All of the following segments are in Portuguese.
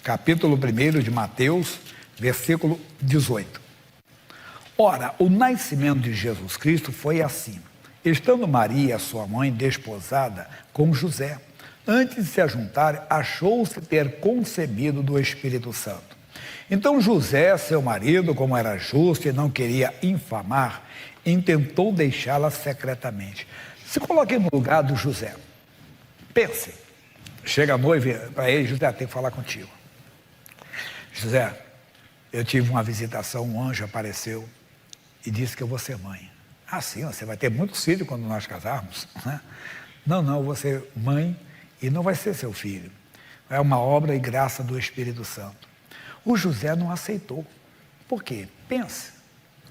capítulo 1 de Mateus, versículo 18. Ora, o nascimento de Jesus Cristo foi assim. Estando Maria, sua mãe, desposada com José, antes de se ajuntarem, achou-se ter concebido do Espírito Santo. Então José, seu marido, como era justo e não queria infamar, intentou deixá-la secretamente. Se coloque no lugar do José. Pense. Chega a noiva para ele, José, tem que falar contigo. José, eu tive uma visitação, um anjo apareceu e disse que eu vou ser mãe. Ah, sim, você vai ter muitos filhos quando nós casarmos, né? Não, eu vou ser mãe e não vai ser seu filho. É uma obra e graça do Espírito Santo. O José não aceitou. Por quê? Pense.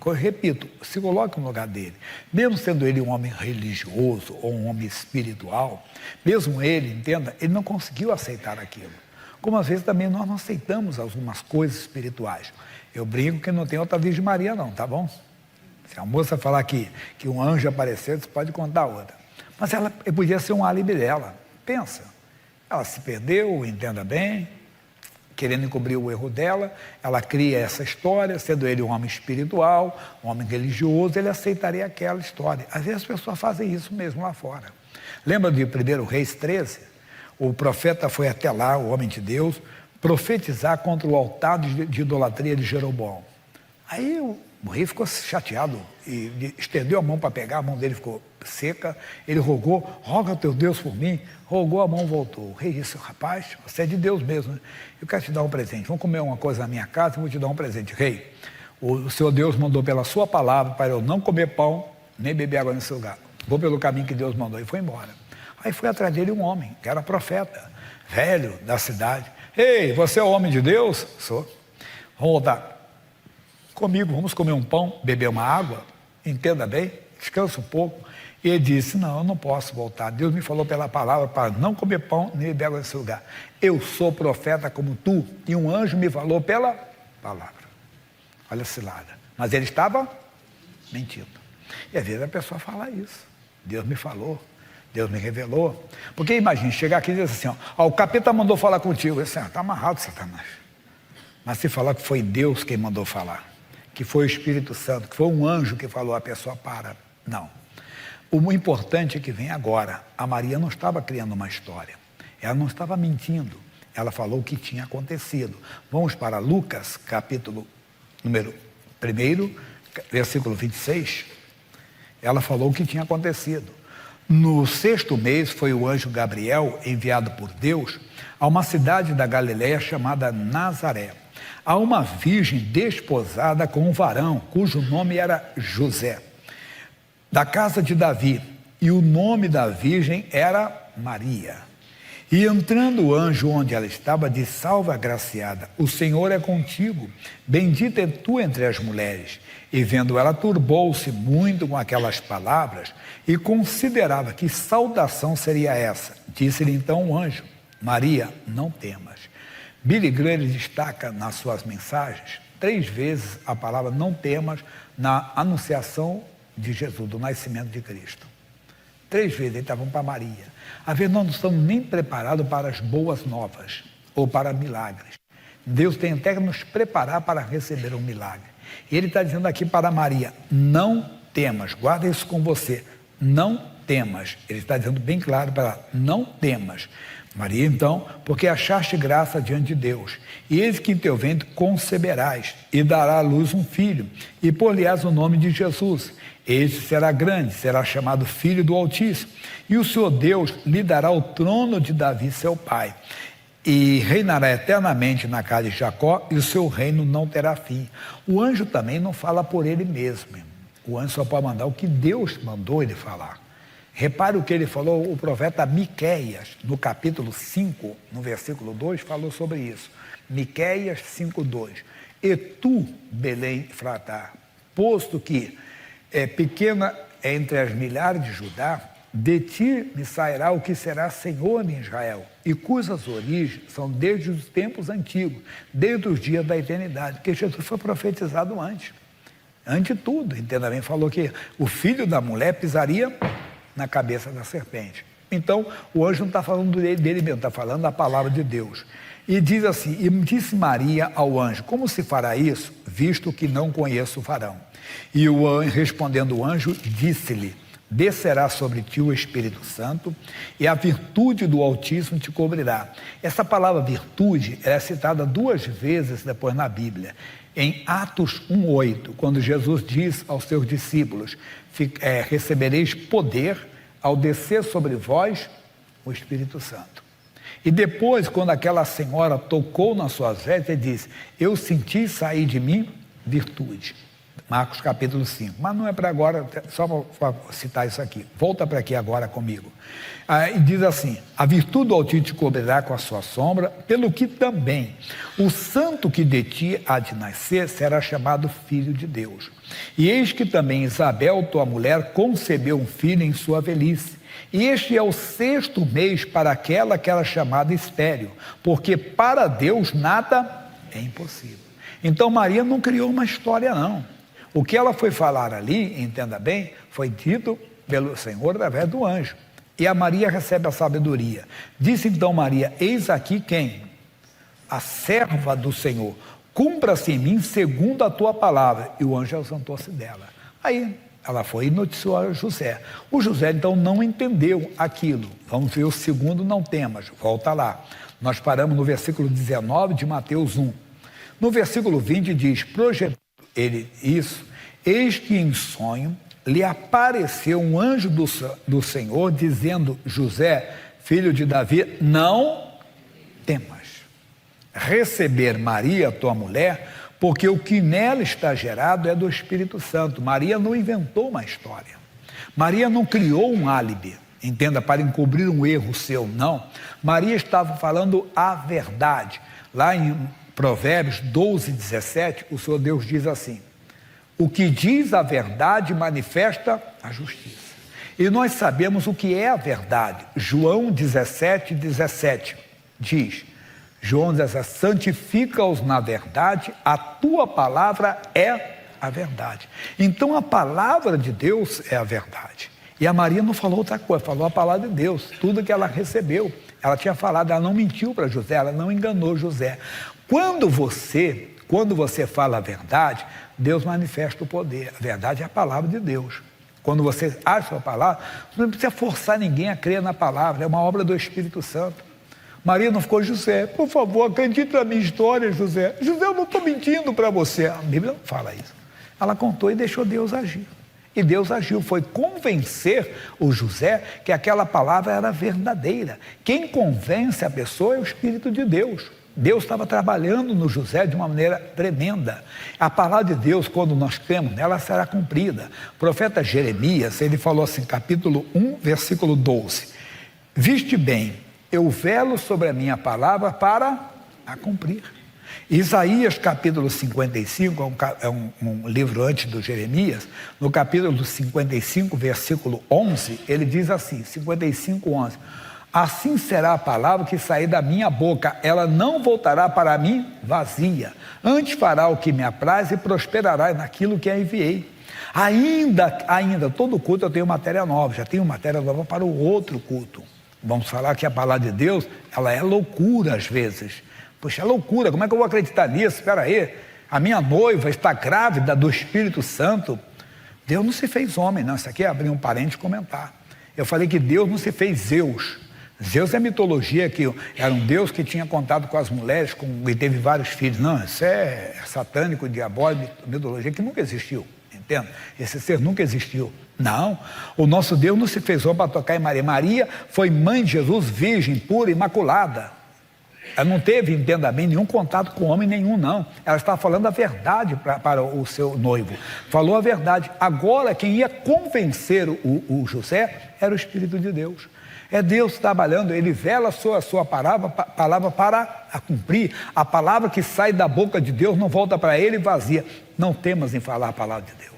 Eu repito, se coloque no lugar dele. Mesmo sendo ele um homem religioso ou um homem espiritual, mesmo ele, entenda, ele não conseguiu aceitar aquilo. Como às vezes também nós não aceitamos algumas coisas espirituais. Eu brinco que não tem outra Virgem Maria não, tá bom? Se a moça falar que um anjo apareceu, você pode contar outra. Mas ela podia ser um álibi dela. Pensa. Ela se perdeu, entenda bem, querendo encobrir o erro dela, ela cria essa história, sendo ele um homem espiritual, um homem religioso, ele aceitaria aquela história. Às vezes as pessoas fazem isso mesmo lá fora. Lembra de 1 Reis 13? O profeta foi até lá, o homem de Deus, profetizar contra o altar de idolatria de Jeroboão. Aí o rei ficou chateado e estendeu a mão para pegar, a mão dele ficou seca, ele rogou, roga teu Deus por mim, rogou, a mão voltou. O rei disse, rapaz, você é de Deus mesmo, né? Eu quero te dar um presente, vamos comer uma coisa na minha casa, eu vou te dar um presente. Rei, o Senhor Deus mandou pela sua palavra para eu não comer pão, nem beber água nesse lugar. Vou pelo caminho que Deus mandou, e foi embora. Aí foi atrás dele um homem, que era profeta, velho da cidade. Ei, você é o homem de Deus? Sou. Vamos voltar comigo, vamos comer um pão, beber uma água, entenda bem, descansa um pouco. E ele disse, não, eu não posso voltar. Deus me falou pela palavra para não comer pão, nem beber água nesse lugar. Eu sou profeta como tu, e um anjo me falou pela palavra. Olha a cilada. Mas ele estava mentindo. E às vezes a pessoa fala isso. Deus me falou, Deus me revelou. Porque imagine, chegar aqui e dizer assim, ó, o capeta mandou falar contigo. Assim, está amarrado, Satanás. Mas se falar que foi Deus quem mandou falar, que foi o Espírito Santo, que foi um anjo que falou, a pessoa para. Não. O importante é que vem agora. A Maria não estava criando uma história. Ela não estava mentindo. Ela falou o que tinha acontecido. Vamos para Lucas, capítulo número 1, versículo 26. Ela falou o que tinha acontecido. No 6º mês foi o anjo Gabriel, enviado por Deus, a uma cidade da Galiléia chamada Nazaré, a uma virgem desposada com um varão, cujo nome era José, da casa de Davi, e o nome da virgem era Maria. E entrando o anjo onde ela estava, disse, salve agraciada, o Senhor é contigo, bendita é tu entre as mulheres. E vendo ela, turbou-se muito com aquelas palavras e considerava que saudação seria essa. Disse-lhe então o anjo, Maria, não temas. Billy Graham destaca nas suas mensagens 3 vezes a palavra não temas na anunciação de Jesus, do nascimento de Cristo. 3 vezes ele estava para Maria. Às vezes nós não estamos nem preparados para as boas novas ou para milagres. Deus tem até que nos preparar para receber um milagre. Ele está dizendo aqui para Maria, não temas, guarda isso com você, não temas. Ele está dizendo bem claro para ela, não temas. Maria, então, porque achaste graça diante de Deus, e eis que em teu ventre conceberás, e dará à luz um filho, e por-lhe-ás o nome de Jesus. Este será grande, será chamado Filho do Altíssimo, e o Senhor Deus lhe dará o trono de Davi, seu pai, e reinará eternamente na casa de Jacó, e o seu reino não terá fim. O anjo também não fala por ele mesmo. O anjo só pode mandar o que Deus mandou ele falar. Repare o que ele falou, o profeta Miqueias, no capítulo 5, no versículo 2, falou sobre isso. Miqueias 5:2. E tu, Belém Efratá, posto que é pequena entre as milhares de Judá, de ti me sairá o que será Senhor em Israel, e cujas origens são desde os tempos antigos, desde os dias da eternidade, porque Jesus foi profetizado antes de tudo, entenda bem, falou que o filho da mulher pisaria na cabeça da serpente. Então, o anjo não está falando dele mesmo, está falando da palavra de Deus. E diz assim, e disse Maria ao anjo, como se fará isso, visto que não conheço o varão? E o anjo, respondendo o anjo, disse-lhe, descerá sobre ti o Espírito Santo e a virtude do Altíssimo te cobrirá. Essa palavra virtude é citada 2 vezes depois na Bíblia. Em Atos 1:8, quando Jesus diz aos seus discípulos, recebereis poder ao descer sobre vós o Espírito Santo. E depois, quando aquela senhora tocou nas suas vestes, ele disse, eu senti sair de mim virtude. Marcos capítulo 5, mas não é para agora, só para citar isso aqui. Volta para aqui agora comigo. E diz assim, a virtude do Altíssimo te cobrirá com a sua sombra, pelo que também o santo que de ti há de nascer será chamado filho de Deus. E eis que também Isabel, tua mulher, concebeu um filho em sua velhice. E este é o 6º mês para aquela que era chamada estéril, porque para Deus nada é impossível. Então Maria não criou uma história não. O que ela foi falar ali, entenda bem, foi dito pelo Senhor através do anjo. E a Maria recebe a sabedoria. Disse então Maria, eis aqui quem? A serva do Senhor. Cumpra-se em mim segundo a tua palavra. E o anjo ausentou-se dela. Aí ela foi e noticiou a José. O José então não entendeu aquilo. Vamos ver o segundo não temas. Volta lá. Nós paramos no versículo 19 de Mateus 1. No versículo 20 diz, projetou ele isso, eis que em sonho lhe apareceu um anjo do Senhor, dizendo, José, filho de Davi, não temas receber Maria, tua mulher, porque o que nela está gerado é do Espírito Santo. Maria não inventou uma história. Maria não criou um álibi, entenda, para encobrir um erro seu, não. Maria estava falando a verdade. Lá em Provérbios 12:17, o Senhor Deus diz assim, o que diz a verdade manifesta a justiça. E nós sabemos o que é a verdade. João 17:17 diz, João 17, santifica-os na verdade, a tua palavra é a verdade. Então a palavra de Deus é a verdade. E a Maria não falou outra coisa, falou a palavra de Deus, tudo que ela recebeu. Ela tinha falado, ela não mentiu para José, ela não enganou José. Quando você fala a verdade, Deus manifesta o poder. A verdade é a palavra de Deus. Quando você acha a palavra, você não precisa forçar ninguém a crer na palavra, é uma obra do Espírito Santo. Maria não ficou, José, por favor, acredita na minha história, José. José, eu não estou mentindo para você. A Bíblia não fala isso. Ela contou e deixou Deus agir. E Deus agiu, foi convencer o José que aquela palavra era verdadeira. Quem convence a pessoa é o Espírito de Deus. Deus estava trabalhando no José de uma maneira tremenda. A palavra de Deus, quando nós cremos nela, será cumprida. O profeta Jeremias, ele falou assim, capítulo 1, versículo 12. Viste bem, eu velo sobre a minha palavra para a cumprir. Isaías capítulo 55, é um livro antes do Jeremias, no capítulo 55, versículo 11, ele diz assim, 55, 11, assim será a palavra que sair da minha boca, ela não voltará para mim vazia, antes fará o que me apraz e prosperará naquilo que a enviei. Ainda, todo culto eu tenho matéria nova, já tenho matéria nova para o outro culto. Vamos falar que a palavra de Deus, ela é loucura às vezes. Poxa, é loucura, como é que eu vou acreditar nisso? Espera aí, a minha noiva está grávida do Espírito Santo. Deus não se fez homem, não. Isso aqui é abrir um parente comentar. Eu falei que Deus não se fez Zeus. Zeus é mitologia, que era um Deus que tinha contato com as mulheres e teve vários filhos. Não, isso é satânico, diabólico, mitologia que nunca existiu. Entende? Esse ser nunca existiu. Não, o nosso Deus não se fez homem para tocar em Maria. Maria foi mãe de Jesus, virgem, pura, imaculada. Ela não teve, entenda bem, nenhum contato com homem nenhum, não. Ela estava falando a verdade para o seu noivo. Falou a verdade. Agora, quem ia convencer o José era o Espírito de Deus. É Deus trabalhando, Ele vela a sua palavra para a cumprir. A palavra que sai da boca de Deus não volta para Ele vazia. Não temas em falar a palavra de Deus.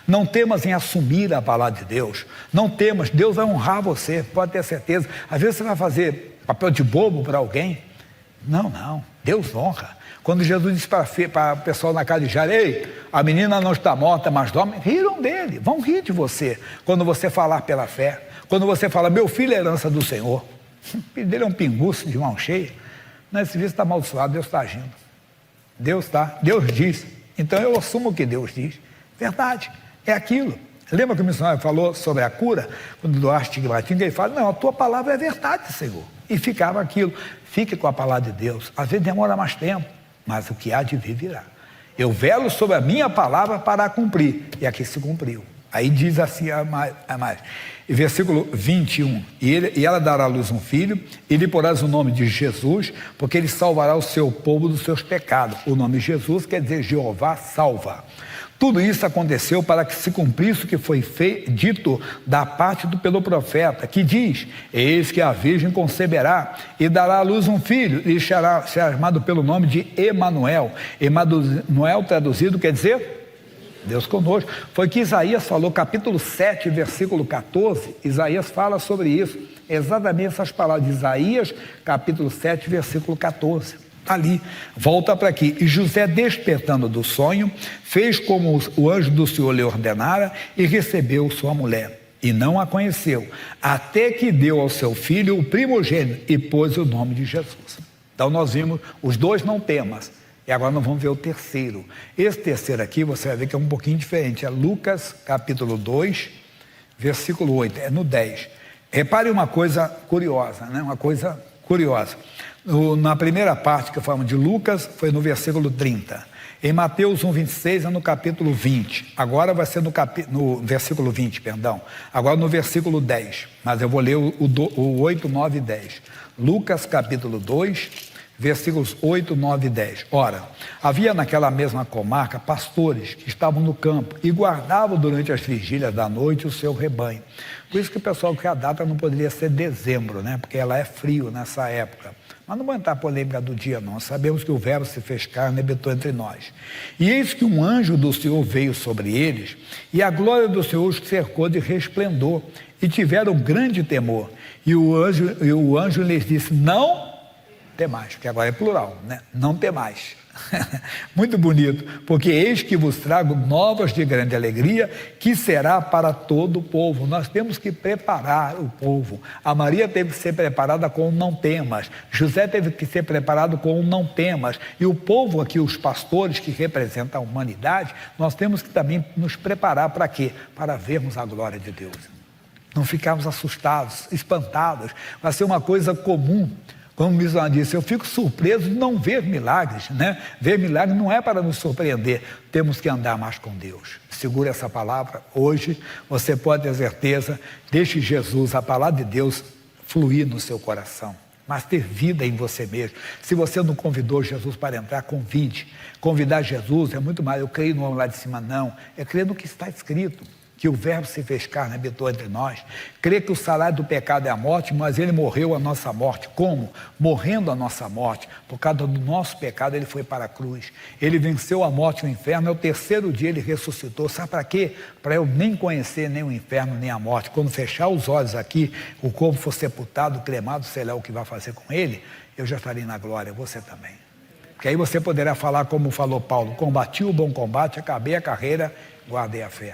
Não temas em assumir a palavra de Deus. Não temas, Deus vai honrar você, pode ter certeza. Às vezes você vai fazer papel de bobo para alguém. Não, Deus honra. Quando Jesus disse para o pessoal na casa de Jairo, ei, a menina não está morta, mas dorme, riram dele, vão rir de você. Quando você falar pela fé, quando você fala, meu filho é herança do Senhor, o filho dele é um pinguço de mão cheia. Não, esse vício está amaldiçoado, Deus está agindo. Deus diz. Então eu assumo o que Deus diz. Verdade, é aquilo. Lembra que o missionário falou sobre a cura? Quando Duarte Tigmatinga, ele fala, não, a tua palavra é verdade, Senhor. E ficava aquilo. Fique com a palavra de Deus. Às vezes demora mais tempo, mas o que há de vir virá. Eu velo sobre a minha palavra para a cumprir. E aqui se cumpriu. Aí diz assim a mais. Versículo 21. E ela dará à luz um filho, e lhe porás o nome de Jesus, porque ele salvará o seu povo dos seus pecados. O nome Jesus quer dizer Jeová salva. Tudo isso aconteceu para que se cumprisse o que foi dito da parte pelo profeta, que diz, eis que a virgem conceberá e dará à luz um filho, e será chamado pelo nome de Emanuel. Emanuel traduzido quer dizer Deus conosco. Foi que Isaías falou, capítulo 7, versículo 14, Isaías fala sobre isso, exatamente essas palavras de Isaías, capítulo 7, versículo 14. Ali, volta para aqui. E José, despertando do sonho, fez como o anjo do Senhor lhe ordenara e recebeu sua mulher. E não a conheceu, até que deu ao seu filho o primogênito e pôs o nome de Jesus. Então nós vimos os dois não temas. E agora nós vamos ver o terceiro. Esse terceiro aqui você vai ver que é um pouquinho diferente. É Lucas capítulo 2, versículo 8. É no 10. Repare uma coisa curiosa, né? Uma coisa curiosa. Na primeira parte que falamos de Lucas, foi no versículo 30. Em Mateus 1, 26 é no capítulo 20. Agora vai ser no versículo 20, perdão. Agora no versículo 10. Mas eu vou ler o 8, 9 e 10. Lucas capítulo 2, versículos 8, 9 e 10. Ora, havia naquela mesma comarca pastores que estavam no campo e guardavam durante as vigílias da noite o seu rebanho. Por isso que o pessoal que a data não poderia ser dezembro, né? Porque ela é frio nessa época. Mas não vou entrar na polêmica do dia, não. Sabemos que o verbo se fez carne e habitou entre nós. E eis que um anjo do Senhor veio sobre eles, e a glória do Senhor os cercou de resplendor, e tiveram grande temor. E o anjo lhes disse, não temais, porque agora é plural, né? Não temais. Muito bonito, porque eis que vos trago novas de grande alegria, que será para todo o povo. Nós temos que preparar o povo. A Maria teve que ser preparada com o não temas, José teve que ser preparado com o não temas, e o povo aqui, os pastores que representam a humanidade, nós temos que também nos preparar para quê? Para vermos a glória de Deus, não ficarmos assustados, espantados. Vai ser uma coisa comum. Como o missionário disse, eu fico surpreso de não ver milagres, né? Ver milagres não é para nos surpreender, temos que andar mais com Deus. Segura essa palavra, hoje você pode ter certeza, deixe Jesus, a palavra de Deus, fluir no seu coração, mas ter vida em você mesmo. Se você não convidou Jesus para entrar, convide. Convidar Jesus é muito mais, eu creio no homem lá de cima, não, é crer no que está escrito. Que o verbo se fez carne e habitou entre nós, crê que o salário do pecado é a morte, mas ele morreu a nossa morte. Como? Morrendo a nossa morte, por causa do nosso pecado ele foi para a cruz, ele venceu a morte e o inferno, ao terceiro dia ele ressuscitou. Sabe para quê? Para eu nem conhecer nem o inferno nem a morte. Quando fechar os olhos aqui, o corpo for sepultado, cremado, sei lá o que vai fazer com ele, eu já estarei na glória, você também. Porque aí você poderá falar como falou Paulo, combati o bom combate, acabei a carreira, guardei a fé.